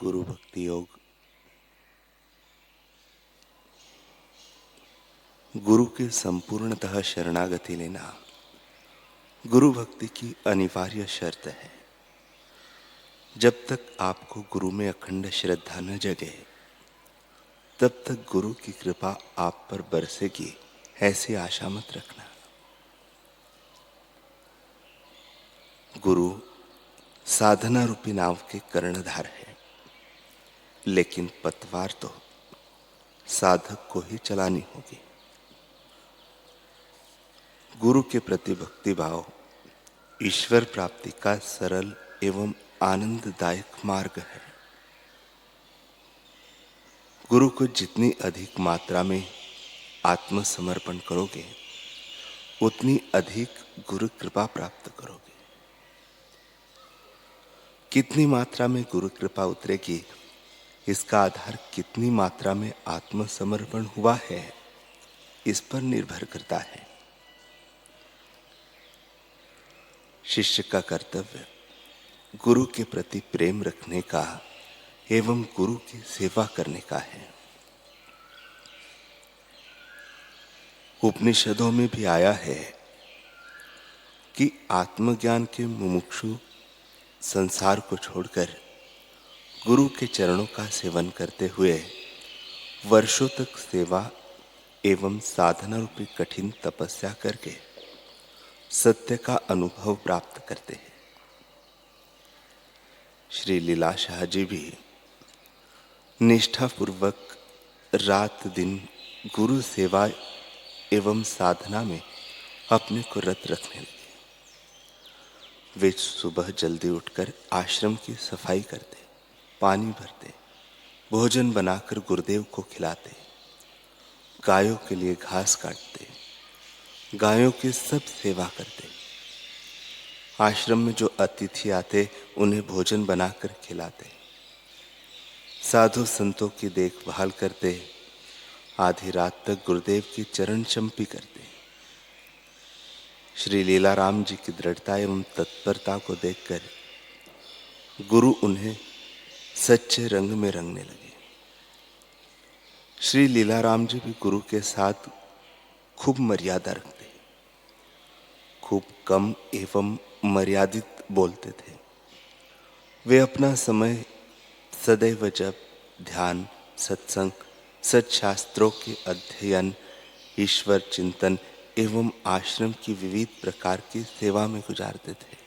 गुरु भक्ति योग। गुरु के संपूर्णतः शरणागति लेना गुरु भक्ति की अनिवार्य शर्त है। जब तक आपको गुरु में अखंड श्रद्धा न जगे तब तक गुरु की कृपा आप पर बरसेगी, ऐसी आशा मत रखना। गुरु साधना रूपी नाव के कर्णधार है, लेकिन पतवार तो साधक को ही चलानी होगी। गुरु के प्रति भक्ति भाव ईश्वर प्राप्ति का सरल एवं आनंददायक मार्ग है। गुरु को जितनी अधिक मात्रा में आत्मसमर्पण करोगे उतनी अधिक गुरु कृपा प्राप्त करोगे। कितनी मात्रा में गुरु कृपा उतरेगी इसका आधार कितनी मात्रा में आत्मसमर्पण हुआ है इस पर निर्भर करता है। शिष्य का कर्तव्य गुरु के प्रति प्रेम रखने का एवं गुरु की सेवा करने का है। उपनिषदों में भी आया है कि आत्मज्ञान के मुमुक्षु संसार को छोड़कर गुरु के चरणों का सेवन करते हुए वर्षों तक सेवा एवं साधना रूपी कठिन तपस्या करके सत्य का अनुभव प्राप्त करते हैं। श्री लीलाशाह जी भी निष्ठापूर्वक रात दिन गुरु सेवा एवं साधना में अपने को रत रखने लगे। वे सुबह जल्दी उठकर आश्रम की सफाई करते, पानी भरते, भोजन बनाकर गुरुदेव को खिलाते, गायों के लिए घास काटते, गायों की सब सेवा करते। आश्रम में जो अतिथि आते उन्हें भोजन बनाकर खिलाते, साधु संतों की देखभाल करते, आधी रात तक गुरुदेव की चरण चंपी करते। श्री लीलाराम जी की दृढ़ता एवं तत्परता को देखकर गुरु उन्हें सच्चे रंग में रंगने लगे। श्री लीलाराम जी भी गुरु के साथ खूब मर्यादा रखते, खूब कम एवं मर्यादित बोलते थे। वे अपना समय सदैव जप, ध्यान, सत्संग, सत्शास्त्रों के अध्ययन, ईश्वर चिंतन एवं आश्रम की विविध प्रकार की सेवा में गुजारते थे।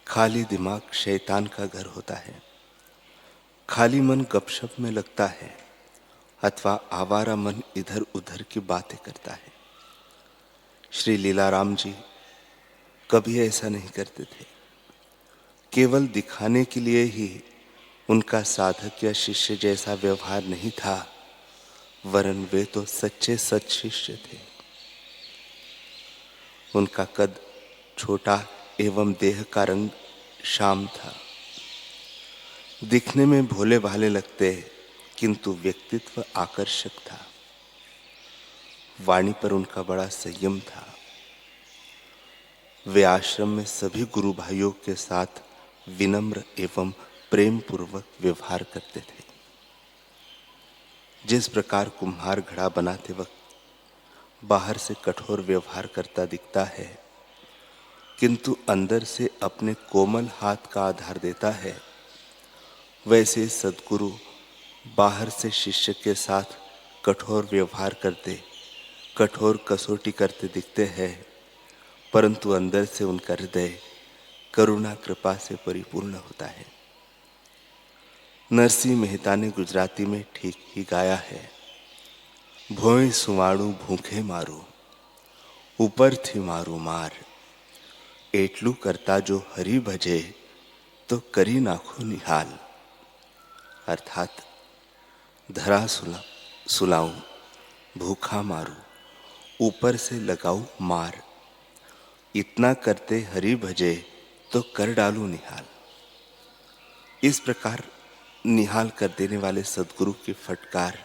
खाली दिमाग शैतान का घर होता है, खाली मन गपशप में लगता है अथवा आवारा मन इधर उधर की बातें करता है। श्री लीलाराम जी कभी ऐसा नहीं करते थे। केवल दिखाने के लिए ही उनका साधक या शिष्य जैसा व्यवहार नहीं था, वरन वे तो सच्चे सच शिष्य थे। उनका कद छोटा एवं देह का रंग श्याम था। दिखने में भोले भाले लगते किंतु व्यक्तित्व आकर्षक था। वाणी पर उनका बड़ा संयम था। वे आश्रम में सभी गुरु भाइयों के साथ विनम्र एवं प्रेम पूर्वक व्यवहार करते थे। जिस प्रकार कुम्हार घड़ा बनाते वक्त बाहर से कठोर व्यवहार करता दिखता है किंतु अंदर से अपने कोमल हाथ का आधार देता है, वैसे सद्गुरु बाहर से शिष्य के साथ कठोर व्यवहार करते, कठोर कसौटी करते दिखते हैं, परंतु अंदर से उनका हृदय करुणा कृपा से परिपूर्ण होता है। नरसिंह मेहता ने गुजराती में ठीक ही गाया है, भोय सुवाणु भूखे मारू, ऊपर थी मारू मार, एटलू करता जो हरि भजे तो करी नाखो निहाल। अर्थात धरा सुलाऊं, भूखा मारू, ऊपर से लगाऊं मार, इतना करते हरि भजे तो कर डालू निहाल। इस प्रकार निहाल कर देने वाले सद्गुरु की फटकार,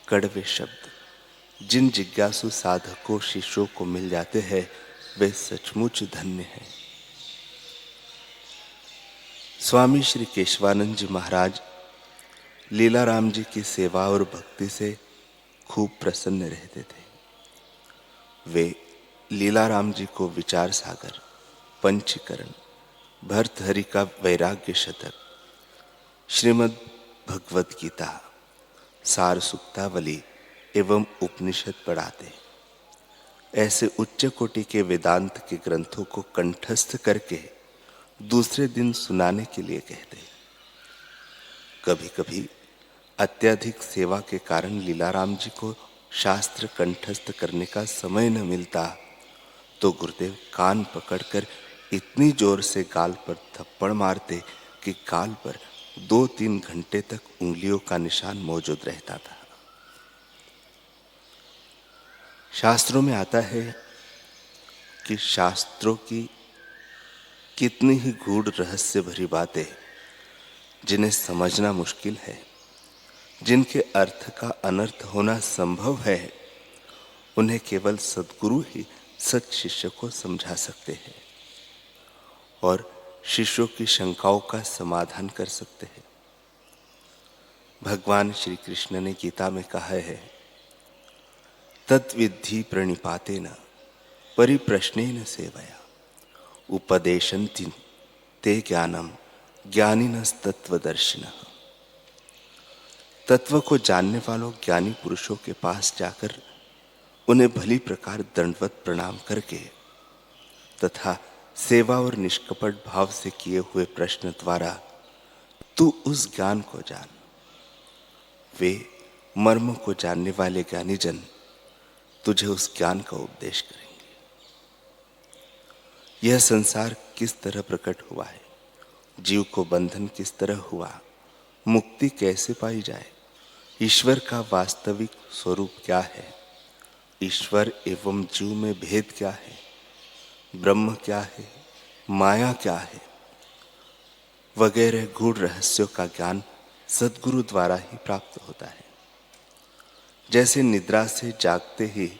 कड़वे शब्द जिन जिज्ञासु साधकों शिष्यों को मिल जाते हैं वे सचमुच धन्य हैं। स्वामी श्री केशवानंद जी महाराज लीलाराम जी की सेवा और भक्ति से खूब प्रसन्न रहते थे। वे लीलाराम जी को विचार सागर, पंचीकरण, भर्तहरि का वैराग्य शतक, श्रीमद् भगवत गीता, सार सुक्तावली एवं उपनिषद पढ़ाते। ऐसे उच्च कोटि के वेदांत के ग्रंथों को कंठस्थ करके दूसरे दिन सुनाने के लिए कहते। कभी कभी अत्यधिक सेवा के कारण लीलाराम जी को शास्त्र कंठस्थ करने का समय न मिलता तो गुरुदेव कान पकड़कर इतनी जोर से गाल पर थप्पड़ मारते कि गाल पर 2-3 घंटे तक उंगलियों का निशान मौजूद रहता था। शास्त्रों में आता है कि शास्त्रों की कितनी ही गूढ़ रहस्य भरी बातें जिन्हें समझना मुश्किल है, जिनके अर्थ का अनर्थ होना संभव है, उन्हें केवल सद्गुरु ही सच शिष्य को समझा सकते हैं और शिष्यों की शंकाओं का समाधान कर सकते हैं। भगवान श्री कृष्ण ने गीता में कहा है, तद्विद्धि प्रणिपातेन परिप्रश्नेन सेवया उपदेशन्ति ते ज्ञानम ज्ञानिनस्तत्वदर्शिनः। तत्व को जानने वालों ज्ञानी पुरुषों के पास जाकर उन्हें भली प्रकार दंडवत प्रणाम करके तथा सेवा और निष्कपट भाव से किए हुए प्रश्न द्वारा तू उस ज्ञान को जान। वे मर्म को जानने वाले ज्ञानी जन तुझे उस ज्ञान का उपदेश करेंगे। यह संसार किस तरह प्रकट हुआ है, जीव को बंधन किस तरह हुआ, मुक्ति कैसे पाई जाए, ईश्वर का वास्तविक स्वरूप क्या है, ईश्वर एवं जीव में भेद क्या है, ब्रह्म क्या है, माया क्या है, वगैरह गूढ़ रहस्यों का ज्ञान सद्गुरु द्वारा ही प्राप्त होता है। जैसे निद्रा से जागते ही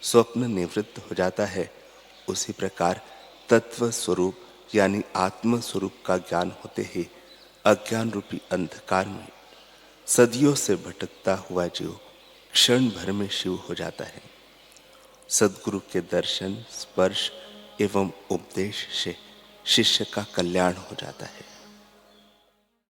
स्वप्न निवृत्त हो जाता है, उसी प्रकार तत्व स्वरूप यानी आत्म स्वरूप का ज्ञान होते ही अज्ञान रूपी अंधकार में सदियों से भटकता हुआ जीव क्षण भर में शिव हो जाता है। सद्गुरु के दर्शन, स्पर्श एवं उपदेश से शिष्य का कल्याण हो जाता है।